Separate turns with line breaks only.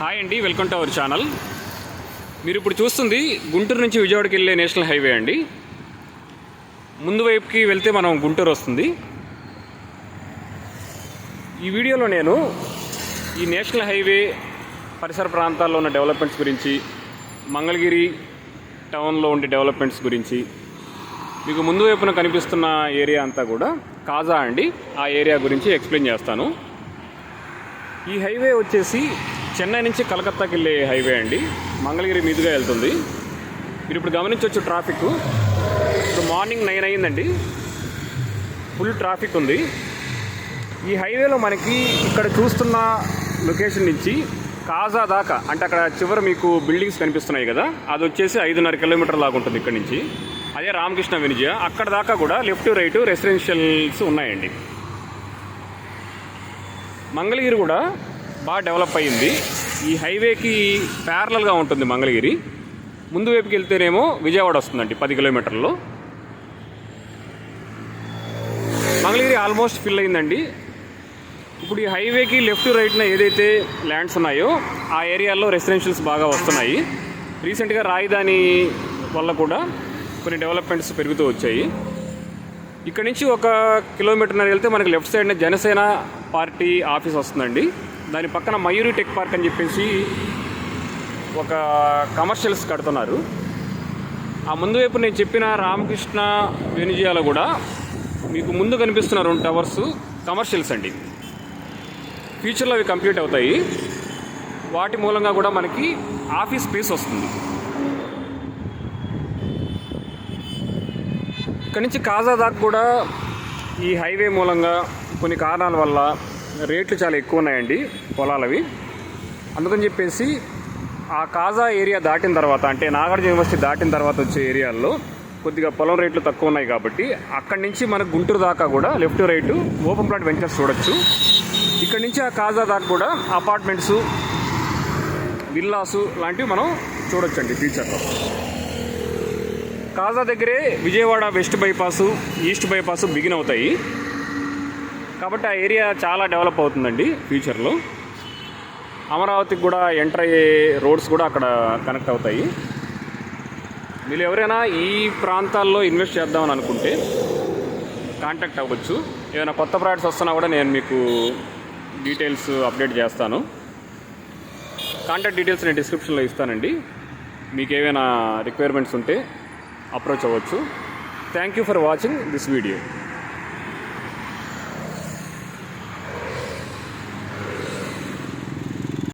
Hi అండి, welcome to our channel. మీరు ఇప్పుడు చూస్తుంది గుంటూరు నుంచి విజయవాడకి వెళ్ళే నేషనల్ హైవే అండి. ముందు వైపుకి వెళ్తే మనం గుంటూరు వస్తుంది. ఈ వీడియోలో నేను ఈ నేషనల్ హైవే పరిసర ప్రాంతాల్లో ఉన్న డెవలప్మెంట్స్ గురించి, మంగళగిరి టౌన్లో ఉండే డెవలప్మెంట్స్ గురించి, మీకు ముందు వైపున కనిపిస్తున్న ఏరియా అంతా కూడా కాజా అండి, ఆ ఏరియా గురించి ఎక్స్ప్లెయిన్ చేస్తాను. ఈ హైవే వచ్చేసి చెన్నై నుంచి కలకత్తాకి వెళ్ళే హైవే అండి. మంగళగిరి మీదుగా వెళ్తుంది. మీరు ఇప్పుడు గమనించవచ్చు ట్రాఫిక్. ఇప్పుడు మార్నింగ్ 9 అయిందండి, ఫుల్ ట్రాఫిక్ ఉంది. ఈ హైవేలో మనకి ఇక్కడ చూస్తున్న లొకేషన్ నుంచి కాజా దాకా, అంటే అక్కడ చివరి మీకు బిల్డింగ్స్ కనిపిస్తున్నాయి కదా, అది వచ్చేసి 5.5 కిలోమీటర్ లాగా ఉంటుంది ఇక్కడ నుంచి. అదే రామకృష్ణ వెనిజియా, అక్కడ దాకా కూడా లెఫ్ట్ రైట్ రెసిడెన్షియల్స్ ఉన్నాయండి. మంగళగిరి కూడా బాగా డెవలప్ అయ్యింది. ఈ హైవేకి ప్యారలల్గా ఉంటుంది మంగళగిరి. ముందు వైపుకి వెళ్తేనేమో విజయవాడ వస్తుందండి 10 కిలోమీటర్లలో. మంగళగిరి ఆల్మోస్ట్ ఫిల్ అయిందండి. ఇప్పుడు ఈ హైవేకి లెఫ్ట్ రైట్న ఏదైతే ల్యాండ్స్ ఉన్నాయో ఆ ఏరియాల్లో రెసిడెన్షియల్స్ బాగా వస్తున్నాయి. రీసెంట్గా రాజధాని వల్ల కూడా కొన్ని డెవలప్మెంట్స్ పెరుగుతూ వచ్చాయి. ఇక్కడ నుంచి 1 కిలోమీటర్న్నర వెళ్తే మనకి లెఫ్ట్ సైడ్న జనసేన పార్టీ ఆఫీస్ వస్తుందండి. దాని పక్కన మయూరి టెక్ పార్క్ అని చెప్పేసి ఒక కమర్షియల్స్ కడుతున్నారు. ఆ ముందు వైపు నేను చెప్పిన రామకృష్ణ వెనిజియాలో కూడా మీకు ముందు కనిపిస్తున్న 2 టవర్స్ కమర్షియల్స్ అండి. ఫ్యూచర్లో అవి కంప్లీట్ అవుతాయి. వాటి మూలంగా కూడా మనకి ఆఫీస్ స్పేస్ వస్తుంది. ఇక్కడ నుంచి కాజా దాకా కూడా ఈ హైవే మూలంగా కొన్ని కారణాల వల్ల రేట్లు చాలా ఎక్కువ ఉన్నాయండి పొలాలవి. అందుకని చెప్పేసి ఆ కాజా ఏరియా దాటిన తర్వాత, అంటే నాగార్జున యూనివర్సిటీ దాటిన తర్వాత వచ్చే ఏరియాల్లో కొద్దిగా పొలం రేట్లు తక్కువ ఉన్నాయి కాబట్టి అక్కడి నుంచి మనకు గుంటూరు దాకా కూడా left right open plot ventures చూడొచ్చు. ఇక్కడి నుంచి ఆ కాజా దాకా కూడా అపార్ట్మెంట్స్, విల్లాసు లాంటివి మనం చూడొచ్చండి ఫ్యూచర్లో. కాజా దగ్గరే Vijayawada west bypass, east bypass begin అవుతాయి కాబట్టి ఆ ఏరియా చాలా డెవలప్ అవుతుందండి ఫ్యూచర్లో. అమరావతికి కూడా ఎంటర్ అయ్యే రోడ్స్ కూడా అక్కడ కనెక్ట్ అవుతాయి. మీరు ఎవరైనా ఈ ప్రాంతాల్లో ఇన్వెస్ట్ చేద్దామని అనుకుంటే కాంటాక్ట్ అవ్వచ్చు. ఏమైనా కొత్త ప్రాజెక్ట్స్ వస్తున్నా కూడా నేను మీకు డీటెయిల్స్ అప్డేట్ చేస్తాను. కాంటాక్ట్ డీటెయిల్స్ నేను డిస్క్రిప్షన్లో ఇస్తానండి. మీకు ఏమైనా రిక్వైర్మెంట్స్ ఉంటే అప్రోచ్ అవ్వచ్చు. Thank you for watching this video.